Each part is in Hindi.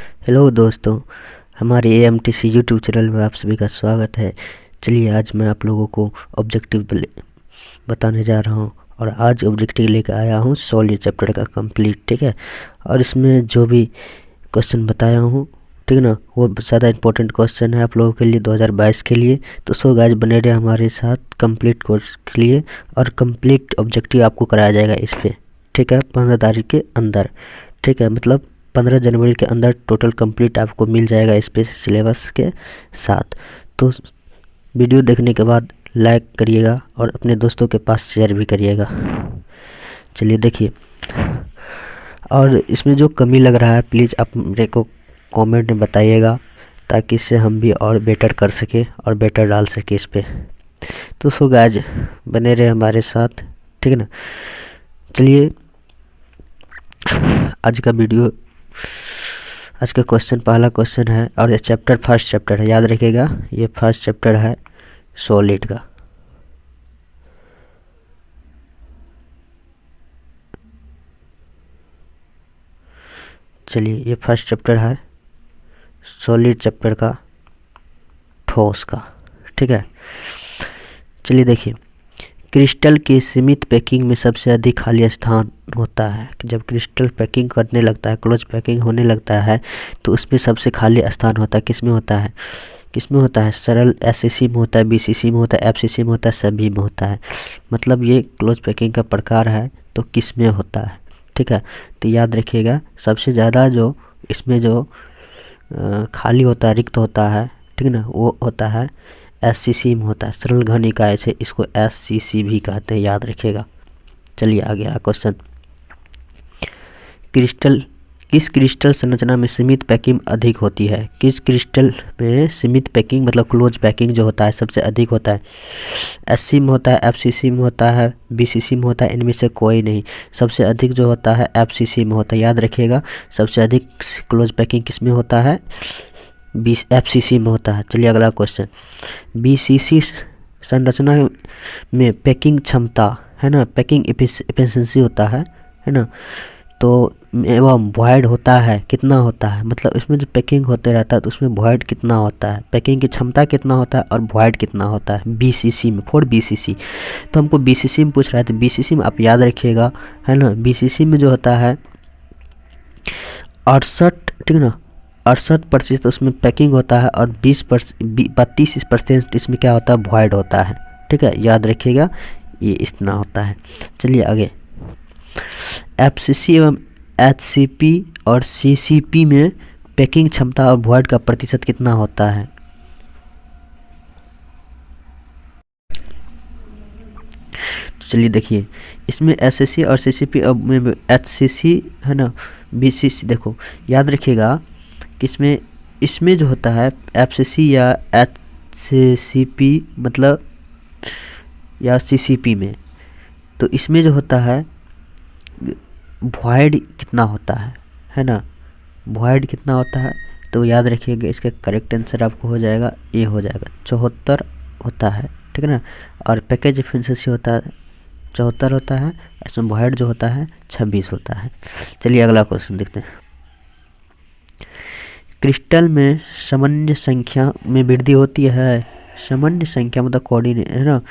हेलो दोस्तों, हमारे AMTC यूट्यूब चैनल में आप सभी का स्वागत है। चलिए आज मैं आप लोगों को ऑब्जेक्टिव बताने जा रहा हूं और आज ऑब्जेक्टिव लेकर आया हूं सॉलिड चैप्टर का कंप्लीट, ठीक है। और इसमें जो भी क्वेश्चन बताया हूं, ठीक है ना, वो ज़्यादा इंपॉर्टेंट क्वेश्चन है आप लोगों के लिए 2022 के लिए। तो सो गाइस बने रहे हमारे साथ कंप्लीट कोर्स के लिए और कंप्लीट ऑब्जेक्टिव आपको कराया जाएगा इस पर, ठीक है, 15 तारीख के अंदर, ठीक है। मतलब 15 जनवरी के अंदर टोटल कंप्लीट आपको मिल जाएगा इस पे सिलेबस के साथ। तो वीडियो देखने के बाद लाइक करिएगा और अपने दोस्तों के पास शेयर भी करिएगा। चलिए देखिए, और इसमें जो कमी लग रहा है प्लीज़ आप मेरे को कमेंट में बताइएगा, ताकि इससे हम भी और बेटर कर सके और बेटर डाल सके इस पे। तो सो गाइस बने रहे हमारे साथ, ठीक है ना। चलिए आज का वीडियो, आज का क्वेश्चन पहला क्वेश्चन है और ये चैप्टर फर्स्ट चैप्टर है, याद रखिएगा ये फर्स्ट चैप्टर है सॉलिड का। चलिए ये फर्स्ट चैप्टर है सॉलिड चैप्टर का, ठोस का, ठीक है। चलिए देखिए, क्रिस्टल की सीमित पैकिंग में सबसे अधिक खाली स्थान होता है। जब क्रिस्टल पैकिंग करने लगता है, क्लोज पैकिंग होने लगता है, तो उसमें सबसे खाली स्थान होता है। किस में होता है? किस में होता है? सरल SCC में होता है, BCC में होता है, FCC में होता है, सभी में होता है। मतलब ये क्लोज पैकिंग का प्रकार है, तो किस में होता है, ठीक है। तो याद रखिएगा सबसे ज़्यादा जो इसमें जो खाली होता है, रिक्त होता है, ठीक है ना, वो होता है SCC में होता है, सरल घन इकाई से इसको SCC भी कहते हैं, याद रखिएगा। चलिए आगे क्वेश्चन, किस क्रिस्टल संरचना में सीमित पैकिंग अधिक होती है? किस क्रिस्टल में सीमित पैकिंग मतलब क्लोज पैकिंग जो होता है सबसे अधिक होता है? SC में होता है, FCC में होता है, BCC में होता है, इनमें से कोई नहीं। सबसे अधिक जो होता है FCC में होता है, याद रखिएगा सबसे अधिक क्लोज पैकिंग किस में होता है? FCC में होता है। चलिए अगला क्वेश्चन, BCC संरचना में पैकिंग क्षमता है ना, पैकिंग एफिशिएंसी होता है ना, तो एवं वॉइड होता है कितना होता है? मतलब इसमें जो पैकिंग होते रहता है तो उसमें वॉइड कितना होता है, पैकिंग की क्षमता कितना होता है और वॉइड कितना होता है BCC में, फॉर BCC। तो हमको BCC में पूछ रहा है, तो BCC में आप याद रखिएगा है ना, BCC में जो होता है 68, ठीक है ना, 68% उसमें पैकिंग होता है और 32% इसमें क्या होता है? वॉइड होता है, ठीक है, याद रखिएगा ये इतना होता है। चलिए आगे, FCC एवं HCP और CCP में पैकिंग क्षमता और वॉइड का प्रतिशत कितना होता है? तो चलिए देखिए, इसमें SCC और CCP में HCC है ना, BCC, देखो याद रखिएगा कि इसमें जो होता है FCC या HCP मतलब या CCP में, तो इसमें जो होता है वॉइड कितना होता है ना, वॉइड कितना होता है? तो याद रखिएगा इसका करेक्ट आंसर आपको हो जाएगा, ए हो जाएगा, 74 होता है, ठीक है ना। और पैकेज एफिशिएंसी होता है 74 होता है, इसमें वॉइड जो होता है 26 होता है। चलिए अगला क्वेश्चन देखते हैं, क्रिस्टल में सामान्य संख्या में वृद्धि होती है। सामान्य संख्या मतलब है ना,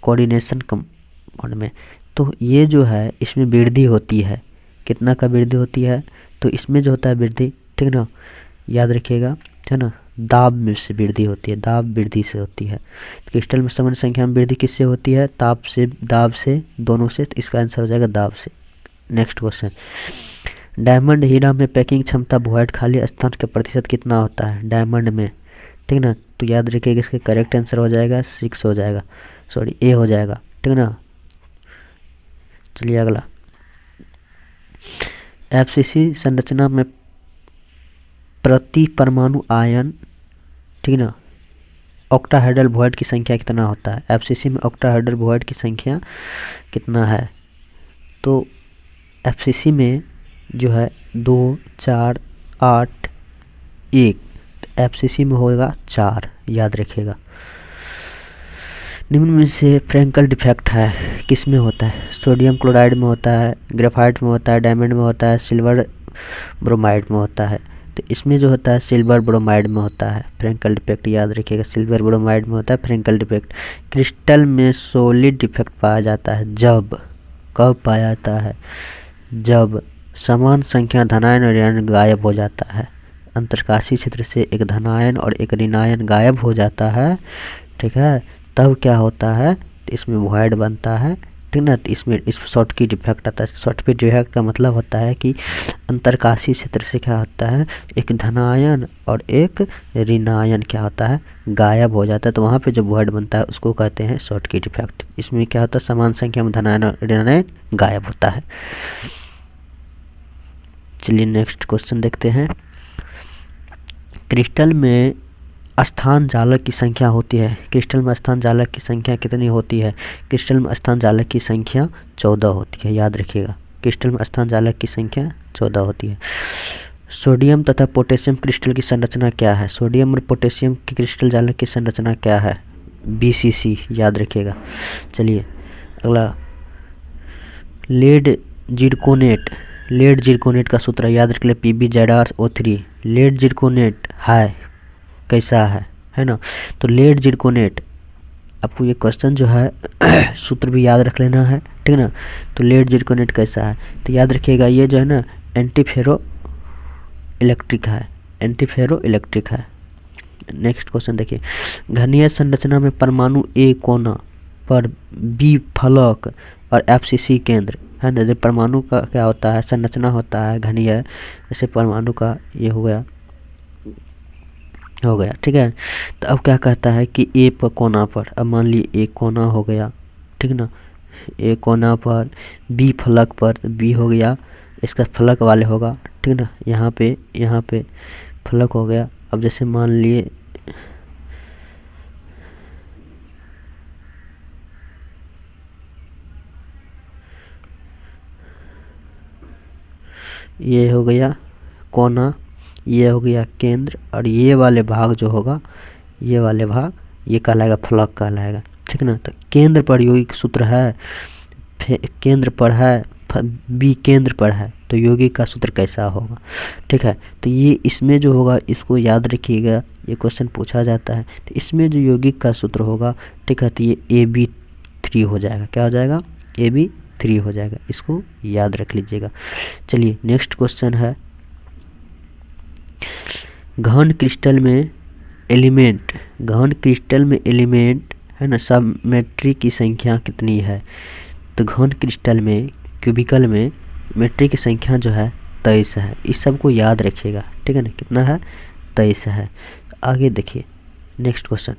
कोऑर्डिनेशन कंपाउंड में, तो ये जो है इसमें वृद्धि होती है, कितना का वृद्धि होती है? तो इसमें जो होता है वृद्धि, ठीक है ना, याद रखिएगा है ना, दाब में से वृद्धि होती है, दाब वृद्धि से होती है। क्रिस्टल में सामान्य संख्या में वृद्धि किससे होती है? ताप से, दाब से, दोनों से, तो इसका आंसर हो जाएगा दाब से। नेक्स्ट क्वेश्चन, डायमंड हीरा में पैकिंग क्षमता वॉइड खाली स्थान का प्रतिशत कितना होता है डायमंड में, ठीक है ना। तो याद रखिएगा इसका करेक्ट आंसर हो जाएगा 6 हो जाएगा, सॉरी ए हो जाएगा, ठीक है ना। चलिए अगला, FCC संरचना में प्रति परमाणु आयन, ठीक है ना, ऑक्टाहेड्रल वॉइड की संख्या कितना होता है? FCC में ऑक्टाहेड्रल वॉइड की संख्या कितना है? तो FCC में जो है 2, 4, 8, 1, तो FCC में होगा 4, याद रखिएगा। निम्न में से फ्रैंकल डिफेक्ट है किस में होता है? सोडियम क्लोराइड में होता है, ग्रेफाइट में होता है, डायमंड में होता है, सिल्वर ब्रोमाइड में होता है। तो इसमें जो होता है सिल्वर ब्रोमाइड में होता है फ्रैंकल डिफेक्ट, याद रखिएगा सिल्वर ब्रोमाइड में होता है फ्रैंकल डिफेक्ट। क्रिस्टल में सॉलिड डिफेक्ट पाया जाता है जब, कब पाया जाता है, जब समान संख्या धनायन और ऋणायन गायब हो जाता है, अंतरकाशीय क्षेत्र से एक धनायन और एक ऋणायन गायब हो जाता है, ठीक है, तब क्या होता है, तो इसमें वॉइड बनता है, ठीक ना। तो इसमें इस शॉर्टकी डिफेक्ट आता है। शॉर्टकी डिफेक्ट का मतलब होता है कि अंतरकाशीय क्षेत्र से क्या होता है, एक धनायन और एक ऋणायन क्या होता है, गायब हो जाता है, तो वहाँ पे जो वॉइड बनता है उसको कहते हैं शॉर्टकी डिफेक्ट। इसमें क्या होता है, समान संख्या में धनायन और ऋणायन गायब होता है। चलिए नेक्स्ट क्वेश्चन देखते हैं। क्रिस्टल में स्थान जालक की संख्या होती है, क्रिस्टल में स्थान जालक की संख्या कितनी होती है, क्रिस्टल में स्थान जालक की संख्या 14 होती है, याद रखिएगा क्रिस्टल में स्थान जालक की संख्या 14 होती है। सोडियम तथा पोटेशियम क्रिस्टल की संरचना क्या है, सोडियम और पोटेशियम की क्रिस्टल जालक की संरचना क्या है, BCC, याद रखिएगा। चलिए अगला, लेड जिरकोनेट, लेड जिरकोनेट का सूत्र याद रख ले, PbZrO3। लेड जिरकोनेट है कैसा है ना। तो लेड जिरकोनेट, आपको ये क्वेश्चन जो है सूत्र भी याद रख लेना है, ठीक ना। तो लेड जिरकोनेट कैसा है, तो याद रखिएगा ये जो है ना एंटीफेरो इलेक्ट्रिक है, एंटीफेरो इलेक्ट्रिक है। नेक्स्ट क्वेश्चन देखिए, घनीय संरचना में परमाणु A कोना पर B फलक और FCC केंद्र है ना। जब परमाणु का क्या होता है, संरचना होता है घनीय, जैसे परमाणु का ये हो गया, ठीक है। तो अब क्या कहता है कि A पर कोना पर, अब मान लीजिए A कोना हो गया, ठीक ना, A कोना पर, B फलक पर, B हो गया इसका फलक वाले होगा, ठीक ना। यहाँ पे फलक हो गया। अब जैसे मान लिए ये हो गया कोना, ये हो गया केंद्र, और ये वाले भाग जो होगा, ये वाले भाग ये कहलाएगा फलक कहलाएगा, ठीक ना। तो केंद्र पर यौगिक सूत्र है, केंद्र पर है, B केंद्र पर है, तो यौगिक का सूत्र कैसा होगा, ठीक है। तो ये इसमें जो होगा इसको याद रखिएगा, ये क्वेश्चन पूछा जाता है। तो इसमें जो यौगिक का सूत्र होगा, ठीक है, तो ये AB3 हो जाएगा, क्या हो जाएगा, AB3 हो जाएगा, इसको याद रख लीजिएगा। चलिए नेक्स्ट क्वेश्चन है, घन क्रिस्टल में एलिमेंट, घन क्रिस्टल में एलिमेंट है ना सबमेट्री की संख्या कितनी है। तो घन क्रिस्टल में क्यूबिकल में मेट्री की संख्या जो है 23 है, इस सब को याद रखिएगा, ठीक है ना। कितना है, 23 है। आगे देखिए नेक्स्ट क्वेश्चन,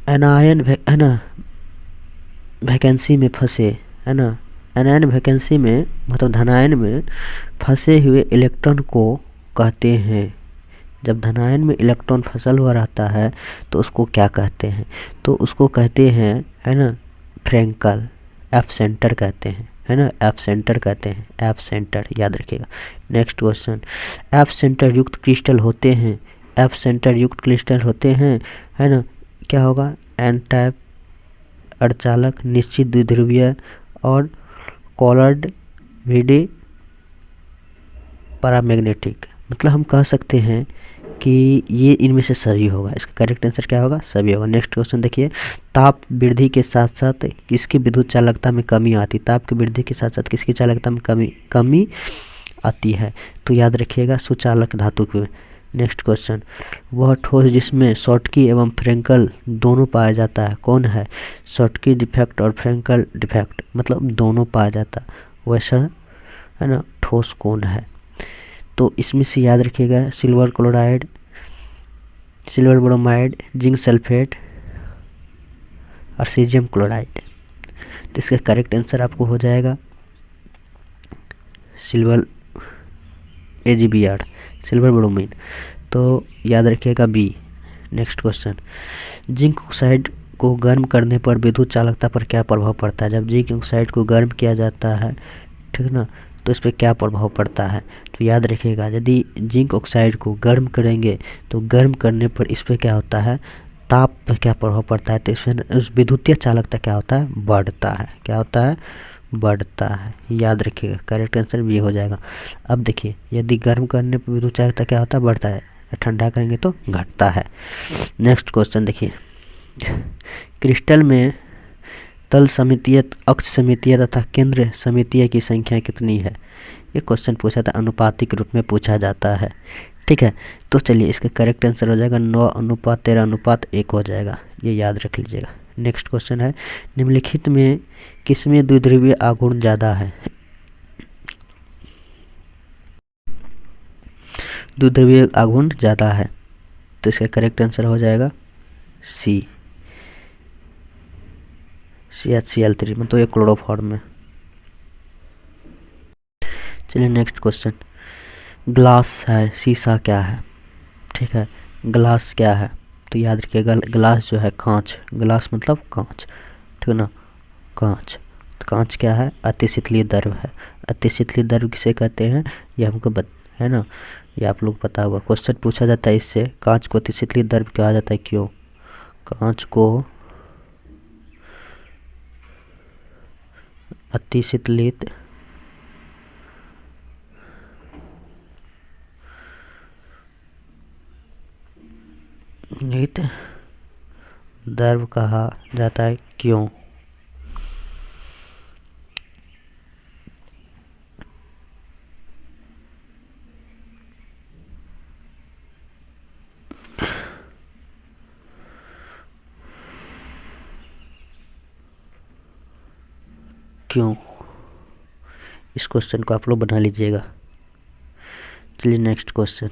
एनायन है ना वैकेंसी में फंसे, है ना, एनायन वैकेंसी में मतलब धनायन में फंसे हुए इलेक्ट्रॉन को कहते हैं, जब धनायन में इलेक्ट्रॉन फसल हुआ रहता है तो उसको क्या कहते हैं, तो उसको कहते हैं, है ना, फ्रैंकल, F सेंटर कहते हैं, है ना, F सेंटर कहते हैं, F सेंटर याद रखिएगा। नेक्स्ट क्वेश्चन, F सेंटर युक्त क्रिस्टल होते हैं, F सेंटर युक्त क्रिस्टल होते हैं, है ना, क्या होगा, एन टाइप अर्धचालक, निश्चित द्विध्रुवीय और कॉलर्ड VD पैरामैग्नेटिक। मतलब हम कह सकते हैं कि ये इनमें से सभी होगा, इसका करेक्ट आंसर क्या होगा, सभी होगा। नेक्स्ट क्वेश्चन देखिए, ताप वृद्धि के साथ साथ किसकी विद्युत चालकता में कमी आती, ताप की वृद्धि के साथ साथ किसकी चालकता में कमी आती है, तो याद रखिएगा सुचालक धातु के। नेक्स्ट क्वेश्चन, वह ठोस जिसमें शॉर्टकी एवं फ्रैंकल दोनों पाया जाता है कौन है, शॉर्टकी डिफेक्ट और फ्रैंकल डिफेक्ट मतलब दोनों पाया जाता वैसा है ना ठोस कौन है। तो इसमें से याद रखिएगा silver chloride, silver bromide, zinc sulphate और सीजियम क्लोराइड। तो इसका करेक्ट आंसर आपको हो जाएगा सिल्वर AgBr, सिल्वर ब्रोमीन। तो याद रखिएगा B। Next question, zinc oxide को गर्म करने पर विद्युत चालकता पर क्या प्रभाव पड़ता है। जब जिंक ऑक्साइड को गर्म किया जाता है, ठीक ना, तो इस पर क्या प्रभाव पड़ता है। तो याद रखिएगा यदि जिंक ऑक्साइड को गर्म करेंगे तो गर्म करने पर इस पर क्या होता है, ताप पर क्या प्रभाव पड़ता है, तो इसमें उस विद्युतीय चालकता क्या होता है, बढ़ता है। क्या होता है, बढ़ता है, याद रखिएगा। करेक्ट आंसर भी हो जाएगा। अब देखिए, यदि गर्म करने पर विद्युत चालकता क्या होता है? बढ़ता है। ठंडा करेंगे तो घटता है। नेक्स्ट क्वेश्चन देखिए, क्रिस्टल में तल सममितीय, अक्ष सममितीय तथा केंद्र सममितीय की संख्या कितनी है? ये क्वेश्चन पूछा था, अनुपातिक रूप में पूछा जाता है। ठीक है, तो चलिए इसका करेक्ट आंसर हो जाएगा 9:13:1 हो जाएगा, ये याद रख लीजिएगा। नेक्स्ट क्वेश्चन है, निम्नलिखित में किसमें द्विध्रुवीय आघूर्ण ज़्यादा है? द्विध्रुवीय आघूर्ण ज़्यादा है, तो इसका करेक्ट आंसर हो जाएगा सी, CH3, मतलब ये क्लोरोफॉर्म में। चलिए नेक्स्ट क्वेश्चन, ग्लास है, शीशा क्या है? ठीक है, ग्लास क्या है? तो याद रखिएगा, ग्लास जो है कांच, ग्लास मतलब कांच, ठीक है ना, कांच। तो कांच क्या है? अतिशीतलीय द्रव है। अतिशीतलीय द्रव किसे कहते हैं? ये हमको है ना, ये आप लोग पता होगा। क्वेश्चन पूछा जाता है इससे, कांच को अतिशीतलीय द्रव कहा जाता है, क्यों? कांच को अतिशीतलीय द्रव कहा जाता है, क्यों? क्यों? इस क्वेश्चन को आप लोग बना लीजिएगा। चलिए नेक्स्ट क्वेश्चन,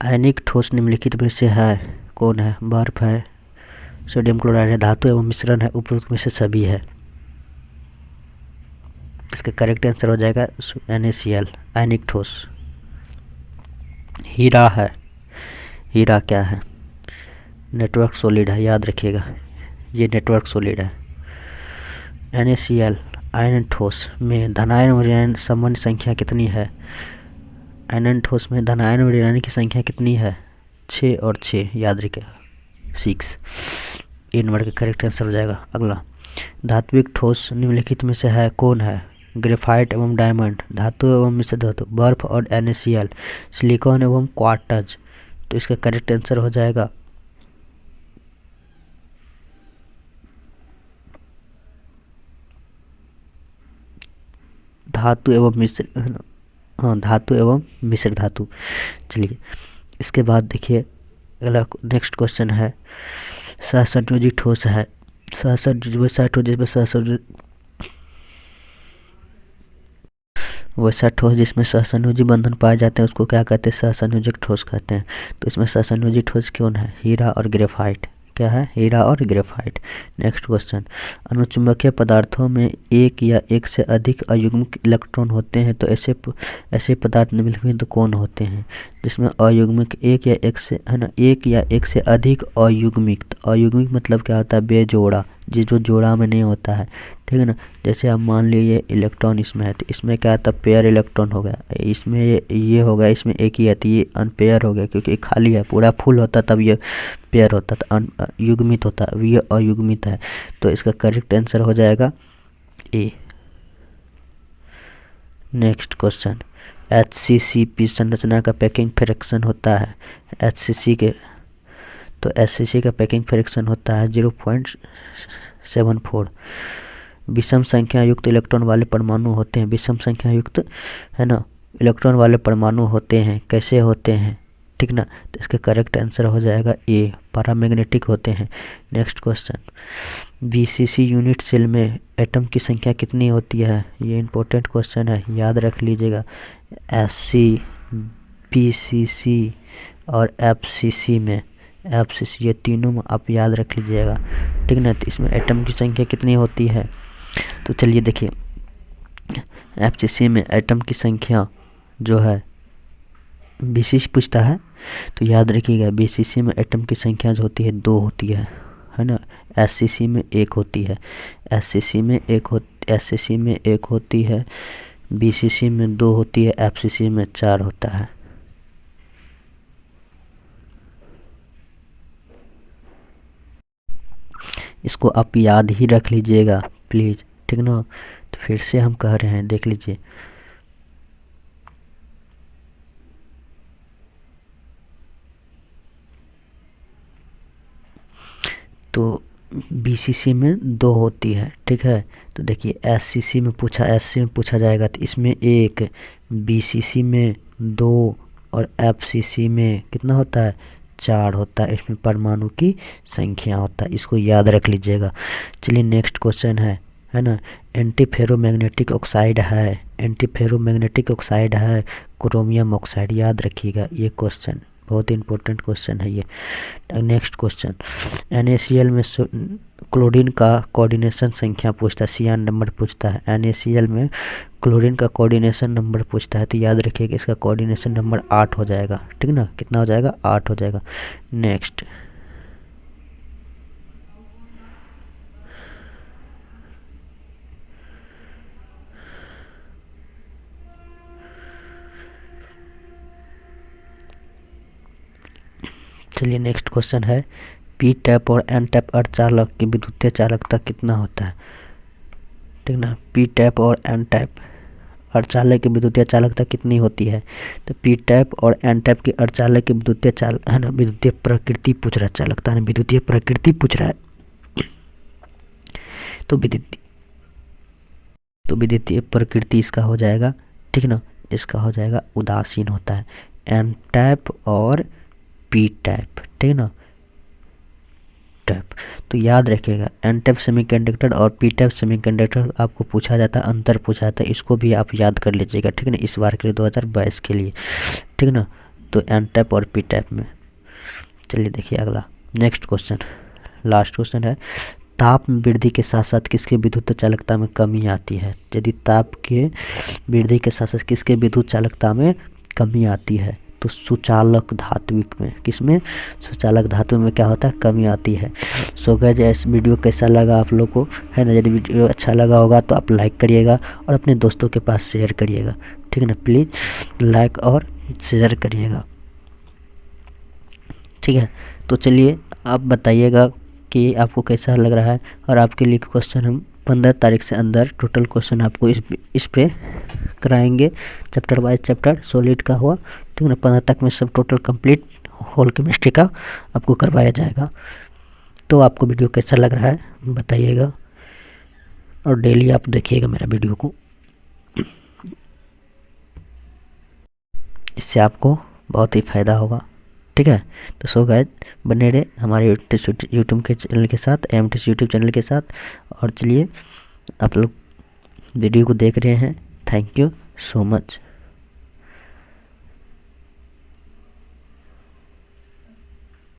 आयनिक ठोस निम्नलिखित में से है, कौन है? बर्फ है, सोडियम क्लोराइड है, धातु एवं मिश्रण है, उपरोक्त में से सभी है। इसका करेक्ट आंसर हो जाएगा NaCl, आयनिक ठोस। हीरा है, हीरा क्या है? नेटवर्क सॉलिड है, याद रखिएगा, ये नेटवर्क सॉलिड है। NaCl आयन ठोस में धनायन और ऋणायन समान संख्या कितनी है? आयन ठोस में धनायन और ऋणायन की संख्या कितनी है? 6 और 6, याद रखिएगा, 6। ये नंबर का करेक्ट आंसर हो जाएगा। अगला, धात्विक ठोस निम्नलिखित में से है, कौन है? ग्रेफाइट एवं डायमंड, धातु एवं मिश्र धातु, बर्फ और NaCl, सिलिकॉन एवं क्वार्ट्ज। तो इसका करेक्ट आंसर हो जाएगा धातु एवं मिश्र, हाँ, धातु एवं मिश्र धातु। चलिए इसके बाद देखिए, अगला नेक्स्ट क्वेश्चन है, सहसंयोजी ठोस है, वैसा ठोस जिसमें सहसंयोजी बंधन पाए जाते हैं उसको क्या कहते हैं? सहसंयोजक ठोस कहते हैं। तो इसमें सहसंयोजी ठोस कौन है? हीरा और ग्रेफाइट। क्या है? हीरा और ग्रेफाइट। नेक्स्ट क्वेश्चन, अनुचुंबकीय पदार्थों में एक या एक से अधिक अयुग्मिक इलेक्ट्रॉन होते हैं, तो ऐसे पदार्थ निम्नलिखित कौन होते हैं? जिसमें अयुग्मिक एक या एक से, है ना, एक या एक से अधिक अयुग्मिक। अयुग्मिक मतलब क्या होता है? बेजोड़ा, जो जोड़ा में नहीं होता है, ठीक है ना। जैसे आप मान लीजिए इलेक्ट्रॉन इसमें है, तो इसमें क्या था? पेयर इलेक्ट्रॉन हो गया, इसमें ये हो गया, इसमें एक ही है, तो ये अनपेयर हो गया, क्योंकि खाली है। पूरा फुल होता तब ये पेयर होता, तो युग्मित होता, अब ये अयुग्मित है। तो इसका करेक्ट आंसर हो जाएगा ए। नेक्स्ट क्वेश्चन, HCCP संरचना का पैकिंग फ्रैक्शन होता है, HCC के, तो HCC का पैकिंग फ्रैक्शन होता है 0.74। विषम संख्या युक्त इलेक्ट्रॉन वाले परमाणु होते हैं, विषम संख्या युक्त, है ना, इलेक्ट्रॉन वाले परमाणु होते हैं, कैसे होते हैं? ठीक ना, तो इसका करेक्ट आंसर हो जाएगा ए, पैरामैग्नेटिक होते हैं। Next question, BCC unit cell में एटम की संख्या कितनी होती है? ये इंपॉर्टेंट क्वेश्चन है, याद रख लीजिएगा। SC, BCC और FCC में, FCC, ये तीनों में आप याद रख लीजिएगा, ठीक ना। तो इसमें एटम की संख्या कितनी होती है? तो चलिए देखिए, FCC में एटम की संख्या जो है, BCC पूछता है तो याद रखिएगा, BCC में एटम की संख्या जो होती है 2 होती है ना। SCC में 1 होती है, SCC में 1 होती है, BCC में 2 होती है, FCC में 4 होता है। इसको आप याद ही रख लीजिएगा प्लीज़, ठीक ना। तो फिर से हम कह रहे हैं, देख लीजिए। तो बीसीसी में 2 होती है, ठीक है। तो देखिए एससीसी में पूछा जाएगा तो इसमें 1, बीसीसी में 2 और एफसीसी में कितना होता है, 4 होता है। इसमें परमाणु की संख्या होता है, इसको याद रख लीजिएगा। चलिए नेक्स्ट क्वेश्चन है ना। एंटीफेरोमैग्नेटिक ऑक्साइड है क्रोमियम ऑक्साइड, याद रखिएगा ये क्वेश्चन, बहुत इंपॉर्टेंट क्वेश्चन है ये। नेक्स्ट क्वेश्चन, NaCl में क्लोरीन का कोऑर्डिनेशन संख्या पूछता है, CN नंबर पूछता है। NaCl में क्लोरीन का कोऑर्डिनेशन नंबर पूछता है, तो याद रखिए कि इसका कोऑर्डिनेशन नंबर 8 हो जाएगा, ठीक ना। कितना हो जाएगा, 8 हो जाएगा। नेक्स्ट, चलिए नेक्स्ट क्वेश्चन है, पी टैप और एन टैप अर्धचालक की विद्युतीय चालकता कितना होता है, ठीक ना। पी टैप और एन टैप अर्धचालक की विद्युतीय चालकता कितनी होती है। तो पी टैप और एन टैप की अर्धचालक की विद्युतीय है ना, विद्युतीय प्रकृति पूछ रहा है, चालकता ने विद्युतीय प्रकृति पूछ रहा है। तो विद्युतीय प्रकृति इसका हो जाएगा, ठीक ना। इसका हो जाएगा उदासीन होता है, एन टैप और पी टैप, ठीक ना, टैप। तो याद रखिएगा एन टैप सेमीकंडक्टर और पी टैप सेमीकंडक्टर आपको पूछा जाता है, अंतर पूछा जाता है, इसको भी आप याद कर लीजिएगा, ठीक ना, इस बार के लिए 2022 के लिए, ठीक ना। तो एन टैप और पी टैप में। चलिए देखिए अगला नेक्स्ट क्वेश्चन, लास्ट क्वेश्चन है, ताप में वृद्धि के साथ साथ किसके विद्युत चालकता में कमी आती है। यदि ताप के वृद्धि के साथ साथ किसके विद्युत चालकता में कमी आती है, तो सुचालक धात्विक में, किसमें, सुचालक धातु में क्या होता है, कमी आती है। सो गाइस इस वीडियो कैसा लगा आप लोग को, है ना। यदि वीडियो अच्छा लगा होगा तो आप लाइक करिएगा और अपने दोस्तों के पास शेयर करिएगा, ठीक है ना। प्लीज़ लाइक और शेयर करिएगा, ठीक है। तो चलिए आप बताइएगा कि आपको कैसा लग रहा है, और आपके लिए क्वेश्चन हम 15 तारीख से अंदर टोटल क्वेश्चन आपको इस पे कराएंगे, चैप्टर वाइज चैप्टर सॉलिड का हुआ, ठीक है ना। 15 तक में सब टोटल कंप्लीट होल केमिस्ट्री का आपको करवाया जाएगा। तो आपको वीडियो कैसा लग रहा है बताइएगा, और डेली आप देखिएगा मेरा वीडियो को, इससे आपको बहुत ही फ़ायदा होगा, ठीक है। तो सो गाइस बने रहे हमारे यूट्यूब के चैनल के साथ, AMTC यूट्यूब चैनल के साथ। और चलिए आप लोग वीडियो को देख रहे हैं, थैंक यू सो मच।